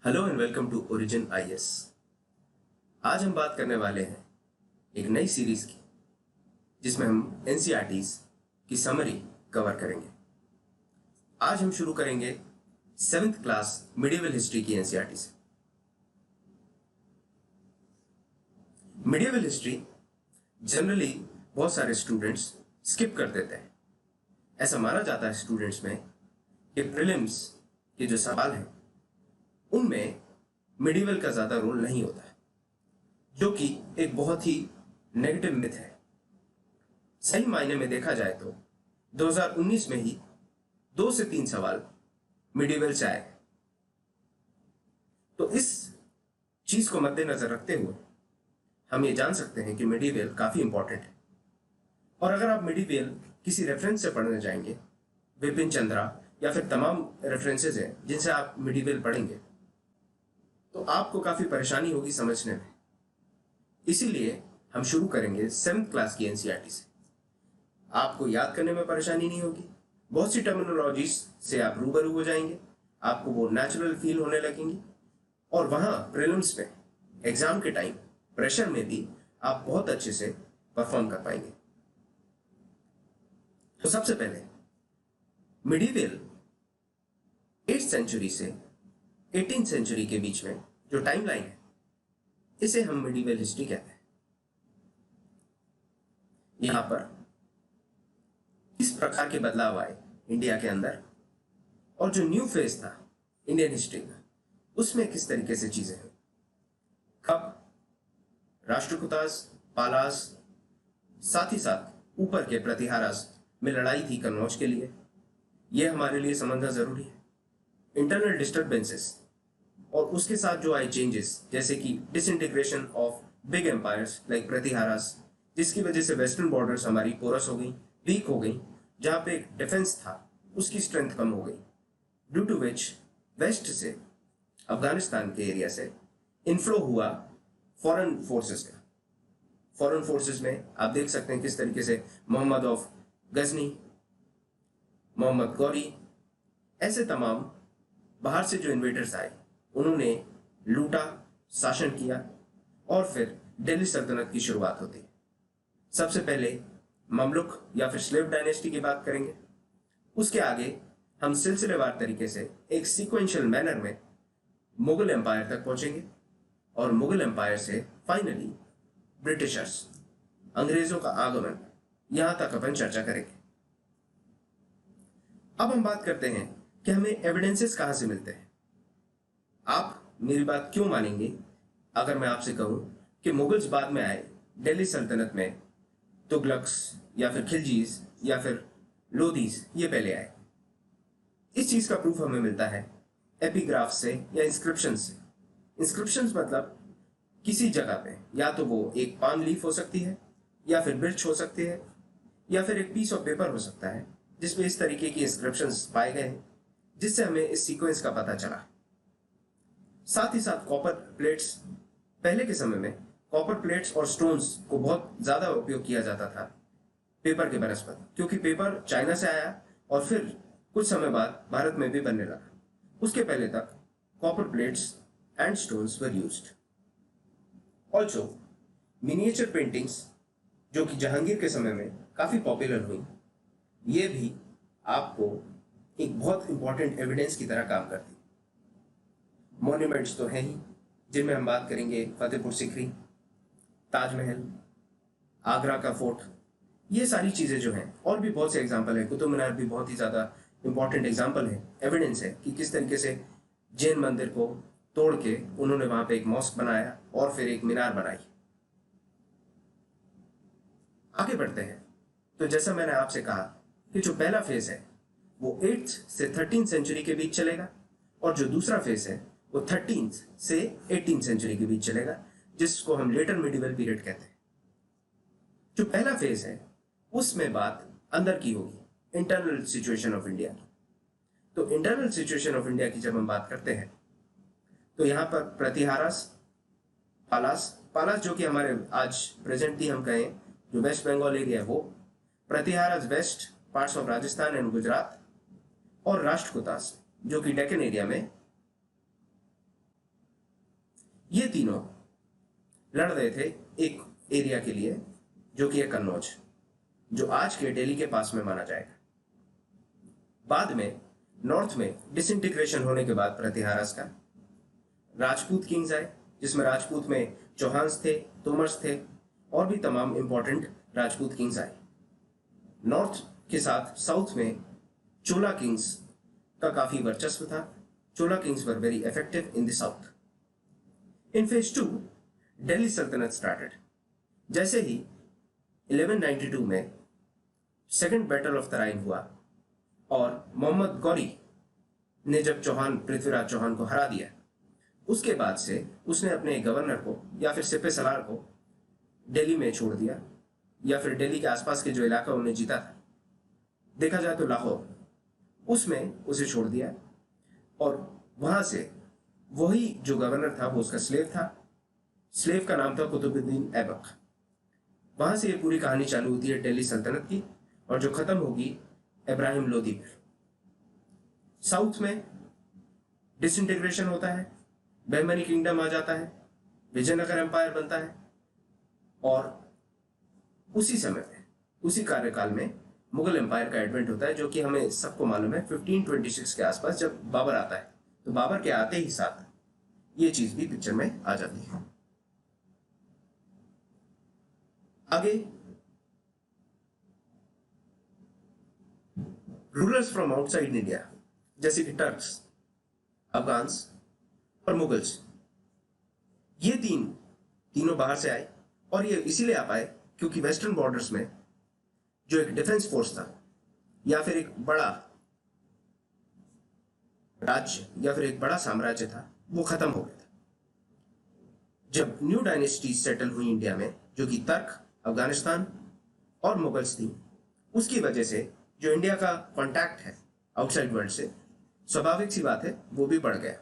Hello and welcome to origin IAS. आज हम बात करने वाले हैं एक नई सीरीज की जिसमें हम एनसीईआरटीज की समरी कवर करेंगे। आज हम शुरू करेंगे 7th क्लास मिडिवल हिस्ट्री की एनसीईआरटी से। मिडिवल हिस्ट्री जनरली बहुत सारे स्टूडेंट्स स्किप कर देते हैं। ऐसा माना जाता है स्टूडेंट्स में कि प्रीलिम्स के जो सवाल हैं उनमें मिडिवल का ज़्यादा रोल नहीं होता है, जो कि एक बहुत ही नेगेटिव मिथ है। सही मायने में देखा जाए तो 2019 में ही 2 से 3 सवाल मिडिवल से आए। तो इस चीज़ को मद्देनज़र रखते हुए हम ये जान सकते हैं कि मिडिवल काफ़ी इंपॉर्टेंट है। और अगर आप मिडिवल किसी रेफरेंस से पढ़ने जाएंगे, विपिन चंद्रा या फिर तमाम रेफरेंसेज हैं जिनसे आप मिडिवल पढ़ेंगे, तो आपको काफ़ी परेशानी होगी समझने में। इसीलिए हम शुरू करेंगे 7th क्लास की एनसीईआरटी से। आपको याद करने में परेशानी नहीं होगी, बहुत सी टर्मिनोलॉजीज से आप रूबरू हो जाएंगे, आपको वो नेचुरल फील होने लगेंगी और वहाँ प्रीलिम्स में एग्जाम के टाइम प्रेशर में भी आप बहुत अच्छे से परफॉर्म कर पाएंगे। तो सबसे पहले मिडिवल 8th सेंचुरी से 18th सेंचुरी के बीच में जो टाइमलाइन है, इसे हम मिडिवल हिस्ट्री कहते हैं। यहां पर किस प्रकार के बदलाव आए इंडिया के अंदर और जो न्यू फेज था इंडियन हिस्ट्री का, उसमें किस तरीके से चीजें हुई, कब राष्ट्रकूटास, पालास, साथ ही साथ ऊपर के प्रतिहारास में लड़ाई थी कन्नौज के लिए, यह हमारे लिए समझना जरूरी है। इंटरनल डिस्टर्बेंसेस और उसके साथ जो आए चेंजेस, जैसे कि disintegration of big empires like Pratiharas, जिसकी वजह से वेस्टर्न बॉर्डर्स हमारी पोरस हो गई, वीक हो गई, जहां पे एक डिफेंस था उसकी स्ट्रेंथ कम हो गई, ड्यू टू विच वेस्ट से, अफगानिस्तान के एरिया से इनफ्लो हुआ फॉरेन फोर्सेस का। फॉरेन फोर्सेस में आप देख सकते हैं किस तरीके से मोहम्मद ऑफ गजनी, मोहम्मद गौरी, ऐसे तमाम बाहर से जो इन्वेडर्स आए, उन्होंने लूटा, शासन किया और फिर दिल्ली सल्तनत की शुरुआत होती है। सबसे पहले ममलुक या फिर स्लेव डायनेस्टी की बात करेंगे, उसके आगे हम सिलसिलेवार तरीके से एक सीक्वेंशियल मैनर में मुगल एम्पायर तक पहुंचेंगे और मुगल एम्पायर से फाइनली ब्रिटिशर्स, अंग्रेजों का आगमन, यहां तक अपन चर्चा करेंगे। अब हम बात करते हैं कि हमें एविडेंसेस कहां से मिलते हैं। आप मेरी बात क्यों मानेंगे अगर मैं आपसे कहूं कि मुगल्स बाद में आए, दिल्ली सल्तनत में तुगलक्स या फिर खिलजीज या फिर लोधीज ये पहले आए। इस चीज का प्रूफ हमें मिलता है एपिग्राफ से या इंस्क्रिप्शन से। इंस्क्रिप्शन मतलब किसी जगह पे या तो वो एक पाम लीफ हो सकती है या फिर बिर्च हो सकती है या फिर एक पीस ऑफ पेपर हो सकता है जिसमें इस तरीके की इंस्क्रिप्शंस पाए गए हैं, जिससे हमें इस सीक्वेंस का पता चला। साथ ही साथ कॉपर प्लेट्स, पहले के समय में कॉपर प्लेट्स और स्टोन्स को बहुत ज़्यादा उपयोग किया जाता था पेपर के बनस्पत, क्योंकि पेपर चाइना से आया और फिर कुछ समय बाद भारत में भी बनने लगा। उसके पहले तक copper plates and stones were used. Also miniature paintings, जो कि जहांगीर के समय में काफ़ी पॉपुलर हुई, ये भी आपको एक बहुत इंपॉर्टेंट एविडेंस की तरह काम करती। मॉन्यूमेंट्स तो हैं ही, जिनमें हम बात करेंगे फतेहपुर सिकरी, ताजमहल, आगरा का फोर्ट, ये सारी चीज़ें जो हैं, और भी बहुत से एग्जाम्पल हैं। कुतुब मीनार भी बहुत ही ज़्यादा इंपॉर्टेंट एग्जाम्पल है, एविडेंस है कि किस तरीके से जैन मंदिर को तोड़ के उन्होंने वहाँ पे एक मॉस्क बनाया और फिर एक मीनार बनाई। आगे बढ़ते हैं तो जैसा मैंने आपसे कहा कि जो पहला फेज है वो 8th से 13th सेंचुरी के बीच चलेगा और जो दूसरा फेज है वो 13th से 18th सेंचुरी के बीच चलेगा, जिसको हम लेटर मिडिवल पीरियड कहते हैं। जो पहला फेज है उसमें बात अंदर की होगी, इंटरनल सिचुएशन ऑफ इंडिया की। तो इंटरनल सिचुएशन ऑफ इंडिया की जब हम बात करते हैं तो यहाँ पर प्रतिहारास, पालास जो कि हमारे आज प्रेजेंटली हम कहें जो वेस्ट बंगाल एरिया है वो, Pratiharas west parts of Rajasthan and Gujarat, और राष्ट्रकूटास जो कि डेक्कन एरिया में ये तीनों लड़ रहे थे एक एरिया के लिए, जो कि है कन्नौज, जो आज के दिल्ली के पास में माना जाएगा। बाद में नॉर्थ में डिसइंटीग्रेशन होने के बाद प्रतिहारस का राजपूत किंग्स आए, जिसमें राजपूत में चौहान्स थे, तोमर्स थे और भी तमाम इंपॉर्टेंट राजपूत किंग्स आए। नॉर्थ के साथ साउथ में चोला किंग्स का काफी वर्चस्व था। Chola kings were very effective in the south. In phase 2 Delhi Sultanate started. जैसे ही 1192 में सेकंड बैटल ऑफ तराइन हुआ और मोहम्मद गौरी ने जब चौहान पृथ्वीराज चौहान को हरा दिया, उसके बाद से उसने अपने गवर्नर को या फिर सिपह सलार को दिल्ली में छोड़ दिया, या फिर दिल्ली के आसपास के जो इलाका उन्हें जीता था, देखा जाए तो लाहौर, उसमें उसे छोड़ दिया। और वहां से वही जो गवर्नर था वो उसका स्लेव था। स्लेव का नाम था कुतुबुद्दीन ऐबक। वहां से ये पूरी कहानी चालू होती है दिल्ली सल्तनत की, और जो खत्म होगी इब्राहिम लोदी पर। साउथ में डिसइंटीग्रेशन होता है, बहमनी किंगडम आ जाता है, विजयनगर एम्पायर बनता है, और उसी समय पे, उसी कार्यकाल में मुगल एम्पायर का एडवेंट होता है, जो कि हमें सबको मालूम है 1526 के आसपास जब बाबर आता है। तो बाबर के आते ही साथ ये चीज भी पिक्चर में आ जाती है। आगे रूलर्स फ्रॉम आउटसाइड इंडिया, जैसे कि टर्क्स, अफगान्स और मुगल्स, ये तीनों बाहर से आए। और ये इसीलिए आ पाए क्योंकि वेस्टर्न बॉर्डर्स में जो एक डिफेंस फोर्स था, या फिर एक बड़ा राज्य या फिर एक बड़ा साम्राज्य था, वो खत्म हो गया था। जब न्यू डायनेस्टी सेटल हुई इंडिया में, जो कि तर्क, अफगानिस्तान और मुगल्स थी, उसकी वजह से जो इंडिया का कांटेक्ट है आउटसाइड वर्ल्ड से, स्वाभाविक सी बात है वो भी बढ़ गया।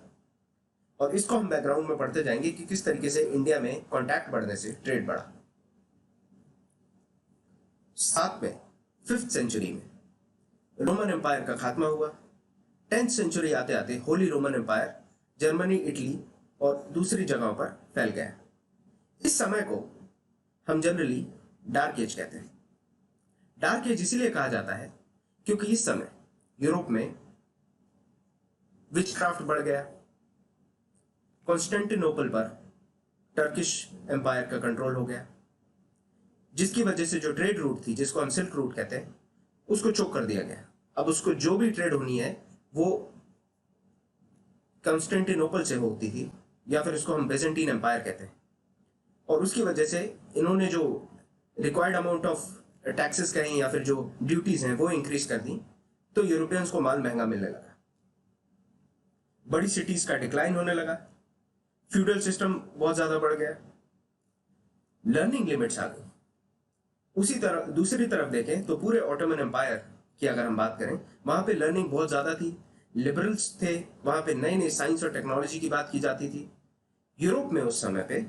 और इसको हम बैकग्राउंड में पढ़ते जाएंगे कि किस तरीके से इंडिया में कांटेक्ट बढ़ने से ट्रेड बढ़ा। साथ में 5th सेंचुरी में रोमन एम्पायर का खात्मा हुआ। 10th सेंचुरी आते आते Holy Roman Empire Germany, Italy और दूसरी जगहों पर फैल गया। इस समय को हम जनरली डार्क एज कहते हैं। डार्क एज इसीलिए कहा जाता है क्योंकि इस समय यूरोप में विचक्राफ्ट बढ़ गया। कॉन्स्टेंटिनोपल पर टर्किश एम्पायर का कंट्रोल हो गया, जिसकी वजह से जो ट्रेड रूट थी, जिसको हम सिल्क रूट कहते हैं, उसको चोक कर दिया गया। अब उसको जो भी ट्रेड होनी है वो कॉन्स्टेंटिनोपल से होती थी, या फिर उसको हम बेजेंटीन एम्पायर कहते हैं। और उसकी वजह से इन्होंने जो रिक्वायर्ड अमाउंट ऑफ टैक्सेस कहें या फिर जो ड्यूटीज हैं वो इंक्रीज कर दी, तो यूरोपियंस को माल महंगा मिलने लगा। बड़ी सिटीज का डिक्लाइन होने लगा, फ्यूडल सिस्टम बहुत ज्यादा बढ़ गया, लर्निंग लिमिट्स आ गई। उसी तरह दूसरी तरफ देखें तो पूरे ऑटोमन एम्पायर की अगर हम बात करें, वहां पे लर्निंग बहुत ज्यादा थी, लिबरल्स थे, वहां पे नई नई साइंस और टेक्नोलॉजी की बात की जाती थी। यूरोप में उस समय पे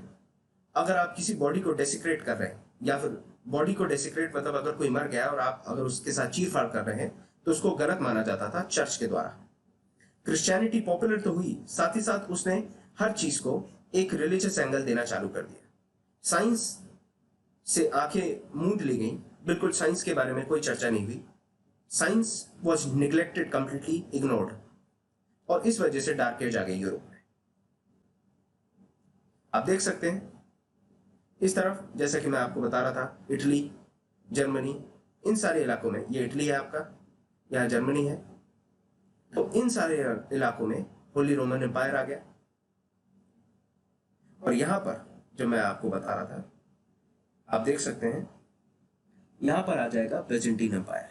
अगर आप किसी बॉडी को डेसिक्रेट कर रहे हैं, या फिर बॉडी को डेसिक्रेट मतलब अगर कोई मर गया और आप अगर उसके साथ चीरफाड़ कर रहे हैं, तो उसको गलत माना जाता था चर्च के द्वारा। क्रिश्चियनिटी पॉपुलर तो हुई, साथ ही साथ उसने हर चीज को एक रिलीजियस एंगल देना चालू कर दिया। साइंस से आंखें मूंद ली गई, बिल्कुल साइंस के बारे में कोई चर्चा नहीं हुई। Science was neglected, completely ignored, और इस वजह से डार्क एज आ गई यूरोप में। आप देख सकते हैं इस तरफ, जैसा कि मैं आपको बता रहा था, इटली, जर्मनी, इन सारे इलाकों में, ये इटली है आपका, यहाँ जर्मनी है, तो इन सारे इलाकों में होली रोमन एम्पायर आ गया। और यहां पर जो मैं आपको बता रहा था, आप देख सकते हैं यहां पर आ जाएगा बेजेंटीन एम्पायर।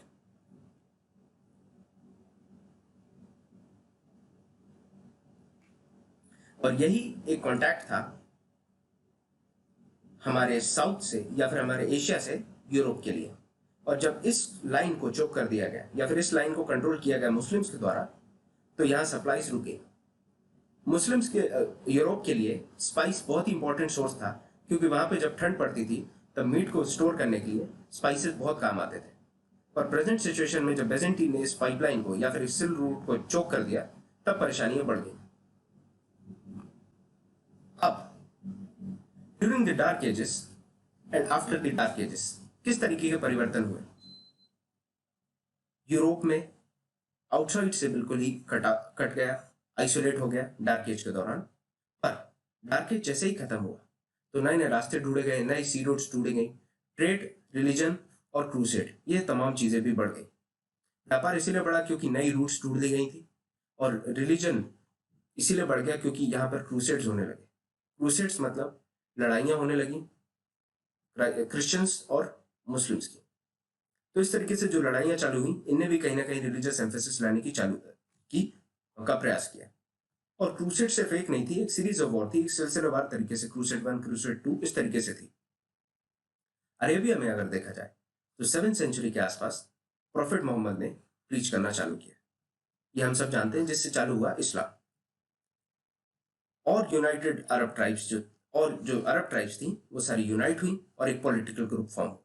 और यही एक कांटेक्ट था हमारे साउथ से या फिर हमारे एशिया से यूरोप के लिए। और जब इस लाइन को चोक कर दिया गया या फिर इस लाइन को कंट्रोल किया गया मुस्लिम्स के द्वारा, तो यहां सप्लाईज रुके। मुस्लिम्स के यूरोप के लिए स्पाइस बहुत ही इंपॉर्टेंट सोर्स था, क्योंकि वहां पे जब ठंड पड़ती थी तब मीट को स्टोर करने के लिए स्पाइसेस बहुत काम आते थे। और प्रेजेंट सिचुएशन में जब बेजेंटीन ने इस पाइपलाइन को या फिर इस सिल्क रूट को चोक कर दिया, तब परेशानियां बढ़ गई। अब during the dark ages and after the dark ages किस तरीके के परिवर्तन हुए। यूरोप में आउटसाइड से बिल्कुल ही कट गया, आइसोलेट हो गया डार्क एज के दौरान। पर डार्क एज जैसे ही खत्म हुआ तो नए नए रास्ते ढूंढे गए, नई सी रूट्स ढूंढी गई, ट्रेड, रिलीजन और क्रूसेड, ये तमाम चीजें भी बढ़ गई। व्यापार इसीलिए बढ़ा क्योंकि नई रूट्स ढूंढ ली गई थी, और रिलीजन इसीलिए बढ़ गया क्योंकि यहाँ पर क्रूसेड्स होने लगे। क्रूसेड्स मतलब लड़ाइयाँ होने लगी क्रिश्चियंस और मुस्लिम्स की। तो इस तरीके से जो लड़ाइयाँ चालू हुई, इनने भी कहीं ना कहीं रिलीजियस एम्फेसिस लाने की का प्रयास किया। और क्रूसेड सिर्फ एक नहीं थी, एक सीरीज ऑफ वॉर थी, एक सिलसिलेवार तरीके से, क्रूसेड 1, क्रूसेड 2 इस तरीके से थी। अरेबिया में अगर देखा जाए तो 7th सेंचुरी के आसपास प्रॉफिट मोहम्मद ने प्रीच करना चालू किया। ये हम सब जानते हैं, जिससे चालू हुआ इस्लाम। और यूनाइटेड अरब ट्राइब्स जो अरब ट्राइब्स थी वो सारी यूनाइट हुई और एक पॉलिटिकल ग्रुप फॉर्म हुआ।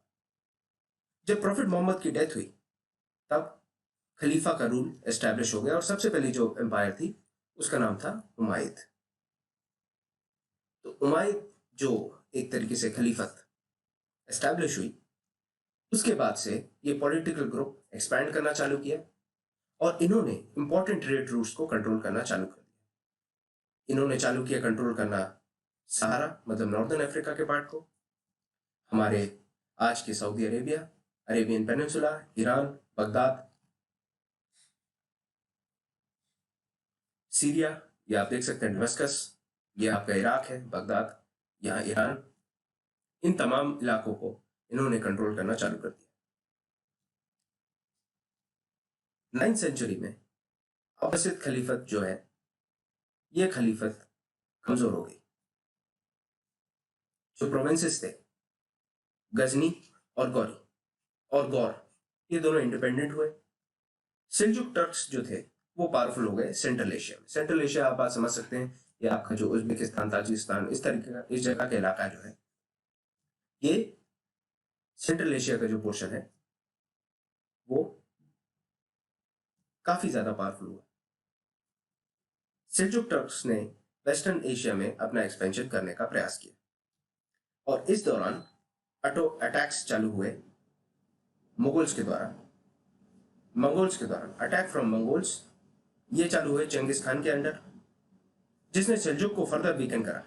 जब प्रॉफिट मोहम्मद की डेथ हुई तब खलीफा का रूल एस्टैब्लिश हो गया, और सबसे पहली जो एम्पायर थी उसका नाम था उमायद। तो उमायद जो एक तरीके से खलीफत एस्टैब्लिश हुई, उसके बाद से ये पॉलिटिकल ग्रुप एक्सपैंड करना चालू किया, और इन्होंने इंपॉर्टेंट ट्रेड रूट्स को कंट्रोल करना चालू कर दिया। इन्होंने चालू किया कंट्रोल करना सहारा मतलब नॉर्दर्न अफ्रीका के पार्ट को, हमारे आज के Saudi Arabia, Arabian peninsula, Iran, Baghdad, Syria, या आप देख सकते हैं डमस्कस, ये आपका इराक है, बगदाद, यहाँ ईरान, इन तमाम इलाकों को इन्होंने कंट्रोल करना चालू कर दिया। 9th सेंचुरी में अब्बासिद खलीफत जो है, ये खलीफत कमजोर हो गई। जो प्रोविंसेस थे गजनी और गौर, ये दोनों इंडिपेंडेंट हुए। सेल्जुक टर्क्स जो थे वो पावरफुल हो गए सेंट्रल एशिया में। सेंट्रल एशिया आप बात समझ सकते हैं, ये आपका जो उज्बेकिस्तान, ताजिकिस्तान, इस तरीके का, इस जगह का इलाका जो है, ये सेंट्रल एशिया का जो पोर्शन है वो काफी ज्यादा पावरफुल हुआ। सेल्जुक टर्क्स ने वेस्टर्न एशिया में अपना एक्सपेंशन करने का प्रयास किया, और इस दौरान अटैक्स चालू हुए मंगोल्स के द्वारा। अटैक फ्रॉम मंगोल्स ये चालू हुए चंगेज खान के अंडर, जिसने सेल्जुक को फर्दर वीकन करा।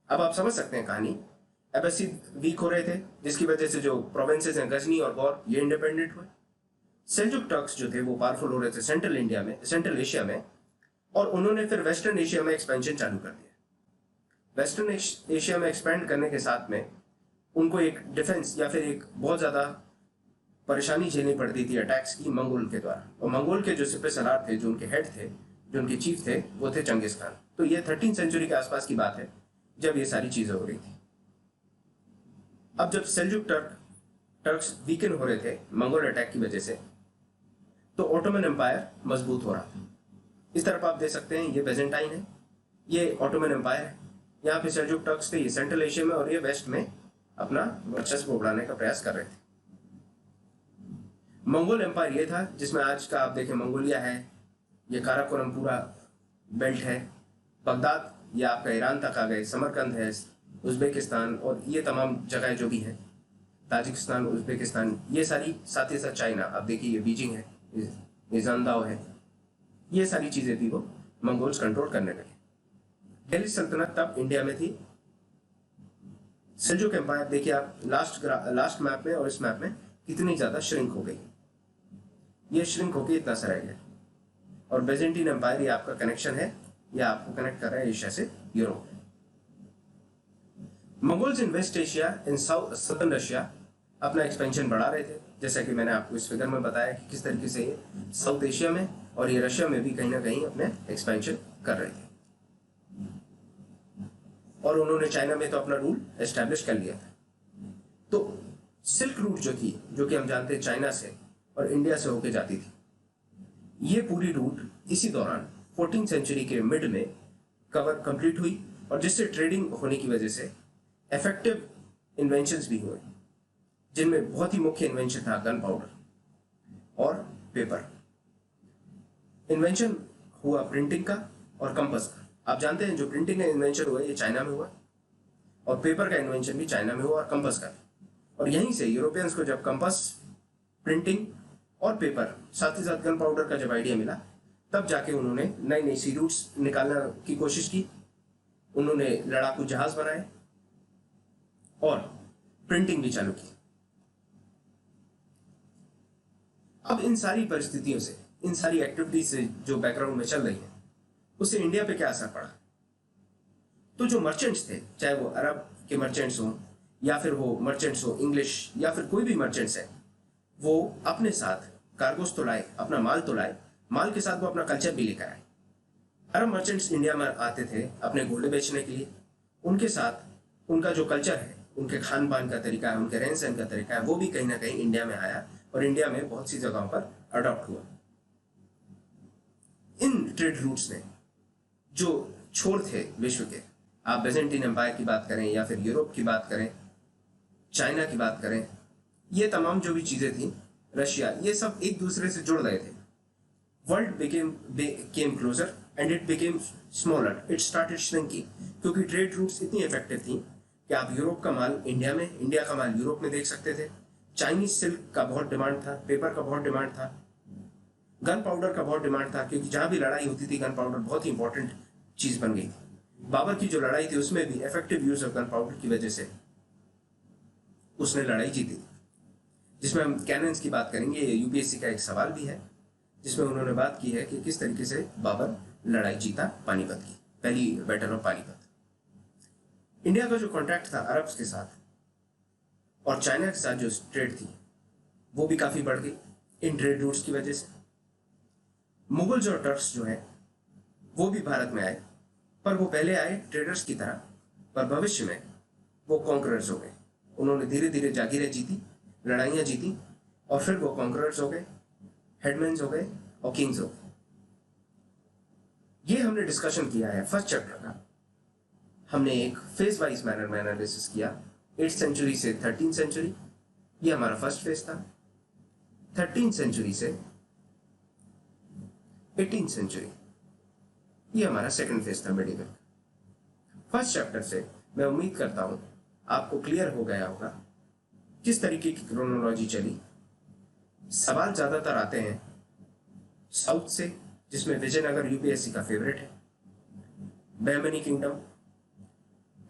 अब आप समझ सकते हैं कहानी, अब्बासिद वीक हो रहे थे, जिसकी वजह से जो प्रोविंसेस हैं गजनी और गौर, ये इंडिपेंडेंट हुए। सेल्जुक टर्क्स जो थे वो पावरफुल हो रहे थे सेंट्रल एशिया में, और उन्होंने फिर वेस्टर्न एशिया में एक्सपेंशन चालू कर दिया। वेस्टर्न एशिया में एक्सपेंड करने के साथ में उनको एक डिफेंस या फिर एक बहुत ज़्यादा परेशानी झेलनी पड़ती थी अटैक्स की मंगोल के द्वारा। और मंगोल के जो सिपह सलार थे, जो उनके हेड थे, जो उनके चीफ थे, वो थे चंगेज खान। तो ये 13th सेंचुरी के आसपास की बात है जब ये सारी चीज़ें हो रही थी। अब जब सेल्जुक टर्क्स वीकन हो रहे थे मंगोल अटैक की वजह से, तो ऑटोमन एम्पायर मजबूत हो रहा था। इस तरफ आप देख सकते हैं, ये बेजेंटाइन है, ये ऑटोमन एम्पायर है, यहाँ पे सेल्जुक टर्क्स थे, ये सेंट्रल एशिया में, और ये वेस्ट में अपना वर्चस्व बढ़ाने का प्रयास कर रहे थे। मंगोल एम्पायर ये था जिसमें आज का आप देखें मंगोलिया है, ये काराकोरम पूरा बेल्ट है, बगदाद, ये आपका ईरान तक आ गए, समरकंद है, उज्बेकिस्तान और ये तमाम जगह जो भी हैं, ताजिकिस्तान, उज्बेकिस्तान, ये सारी, साथ ही साथ चाइना, आप देखिए ये बीजिंग है, ये जानदाओ है, ये सारी चीज़ें थी वो मंगोल्स कंट्रोल करने लगे। दिल्ली सल्तनत तब इंडिया में थी। सेल्जुक एम्पायर देखिए आप लास्ट मैप में और इस मैप में कितनी ज़्यादा श्रिंक हो गई, ये श्रिंक होकर इतना सा रह गया। और बेजेंटीन एम्पायर, ये आपका कनेक्शन है, ये आपको कनेक्ट कर रहा है एशिया से Europe. Mongols in west Asia, in southern Russia अपना एक्सपेंशन बढ़ा रहे थे, जैसा कि मैंने आपको इस फिगर में बताया कि किस तरीके से ये साउथ एशिया में और ये रशिया में भी कहीं ना कहीं अपने एक्सपेंशन कर रहे थे। और उन्होंने चाइना में तो अपना रूल एस्टैब्लिश कर लिया था। तो सिल्क रूट जो थी, जो कि हम जानते हैं चाइना से और इंडिया से होके जाती थी, ये पूरी रूट इसी दौरान 14th सेंचुरी के मिड में कंप्लीट हुई, और जिससे ट्रेडिंग होने की वजह से इफेक्टिव इन्वेंशंस भी हुए, जिनमें बहुत ही मुख्य इन्वेंशन था गन पाउडर और पेपर। इन्वेंशन हुआ प्रिंटिंग का और कंपास का। आप जानते हैं जो प्रिंटिंग का इन्वेंशन हुआ ये चाइना में हुआ, और पेपर का इन्वेंशन भी चाइना में हुआ और कंपास का भी। और यहीं से यूरोपियंस को जब कंपास, प्रिंटिंग और पेपर, साथ ही साथ गन पाउडर का जब आइडिया मिला, तब जाके उन्होंने नई नई सी रूट्स निकालने की कोशिश की। उन्होंने लड़ाकू जहाज बनाए और प्रिंटिंग भी चालू की। अब इन सारी परिस्थितियों से, इन सारी एक्टिविटीज से जो बैकग्राउंड में चल रही है, उससे इंडिया पे क्या असर पड़ा? तो जो मर्चेंट्स थे, चाहे वो अरब के मर्चेंट्स हों या फिर वो मर्चेंट्स हो इंग्लिश या फिर कोई भी मर्चेंट्स है, वो अपने साथ कार्गोस तो लाए, अपना माल तो लाए, माल के साथ वो अपना कल्चर भी लेकर आए। अरब मर्चेंट्स इंडिया में आते थे अपने गोल्ड बेचने के लिए। उनके साथ उनका जो कल्चर है, उनके खान पान का तरीका है, उनके रहन सहन का तरीका है, वो भी कहीं ना कहीं इंडिया में आया और इंडिया में बहुत सी जगहों पर अडॉप्ट हुआ। इन ट्रेड रूट्स ने जो छोर थे विश्व के, आप बेजेंटीन एम्पायर की बात करें या फिर यूरोप की बात करें, चाइना की बात करें, ये तमाम जो भी चीजें थी, रशिया, ये सब एक दूसरे से जुड़ रहे थे। World became closer and it became smaller, it started shrinking, क्योंकि ट्रेड रूट्स इतनी इफेक्टिव थी कि आप यूरोप का माल इंडिया में, इंडिया का माल यूरोप में देख सकते थे। चाइनीज सिल्क का बहुत डिमांड था, पेपर का बहुत डिमांड था, गन पाउडर का बहुत डिमांड था, क्योंकि जहां भी लड़ाई होती थी गन पाउडर बहुत ही इंपॉर्टेंट चीज बन गई थी। बाबर की जो लड़ाई थी उसमें भी effective use of gun powder की वजह से उसने लड़ाई जीती थी। जिसमें हम कैनन्स की बात करेंगे, यूपीएससी का एक सवाल भी है जिसमें उन्होंने बात की है कि किस तरीके से बाबर लड़ाई जीता पानीपत की, पहली बैटल ऑफ पानीपत। इंडिया का जो कॉन्ट्रैक्ट था अरब्स के साथ और चाइना के साथ जो ट्रेड थी वो भी काफी बढ़ गई इन ट्रेड रूट्स की वजह से। मुगल्स और टर्क्स जो है वो भी भारत में आए, पर वो पहले आए ट्रेडर्स की तरह, पर भविष्य में वो कॉन्करर्स हो गए। उन्होंने धीरे धीरे जागीरें जीती, लड़ाइयां जीती और फिर वो कॉन्करर्स हो गए, हेडमैन्स हो गए और किंग्स हो गए। ये हमने डिस्कशन किया है फर्स्ट चैप्टर का। हमने एक फेज वाइज मैनर में एनालिसिस किया, 8th सेंचुरी से 13th सेंचुरी, ये हमारा फर्स्ट फेज था। 13th सेंचुरी से 18th सेंचुरी, ये हमारा सेकंड फेज था मेडिवल। फर्स्ट चैप्टर से मैं उम्मीद करता हूं आपको क्लियर हो गया होगा किस तरीके की क्रोनोलॉजी चली। सवाल ज्यादातर आते हैं साउथ से, जिसमें विजयनगर यूपीएससी का फेवरेट है, बहमनी किंगडम।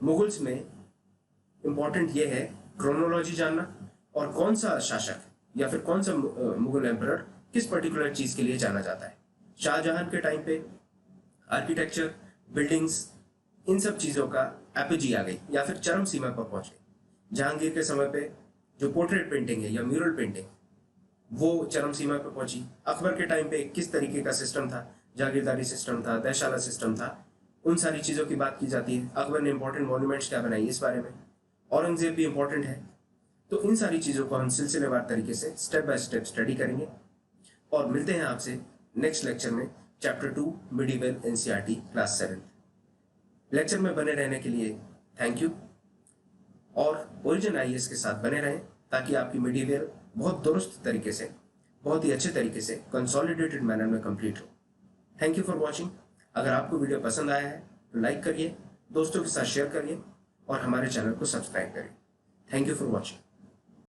मुगल्स में इंपॉर्टेंट ये है क्रोनोलॉजी जानना और कौन सा शासक या फिर कौन सा मुगल एम्परर किस पर्टिकुलर चीज के लिए जाना जाता है। शाहजहां के टाइम पे आर्किटेक्चर, बिल्डिंग्स, इन सब चीजों का एपिजी आ गई या फिर चरम सीमा पर पहुंच गई। जहांगीर के समय पे जो पोर्ट्रेट पेंटिंग है या म्यूरल पेंटिंग, वो चरम सीमा पर पहुंची। अकबर के टाइम पे किस तरीके का सिस्टम था, जागीरदारी सिस्टम था, तहशाला सिस्टम था, उन सारी चीजों की बात की जाती है। अकबर ने इंपॉर्टेंट मॉन्यूमेंट्स क्या बनाई इस बारे में, औरंगजेब भी इंपॉर्टेंट है। तो इन सारी चीजों को हम सिलसिलेवार तरीके से स्टेप बाय स्टेप स्टडी करेंगे और मिलते हैं आपसे नेक्स्ट लेक्चर में, chapter 2 medieval NCERT class 7। Lecture में बने रहने के लिए थैंक यू और ओरिजिन आईएएस के साथ बने रहें ताकि आपकी मिडिवल बहुत दुरुस्त तरीके से, बहुत ही अच्छे तरीके से कंसोलिडेटेड मैनर में कंप्लीट हो। Thank you for watching. अगर आपको वीडियो पसंद आया है तो लाइक करिए, दोस्तों के साथ शेयर करिए और हमारे चैनल को सब्सक्राइब करिए। Thank you for watching.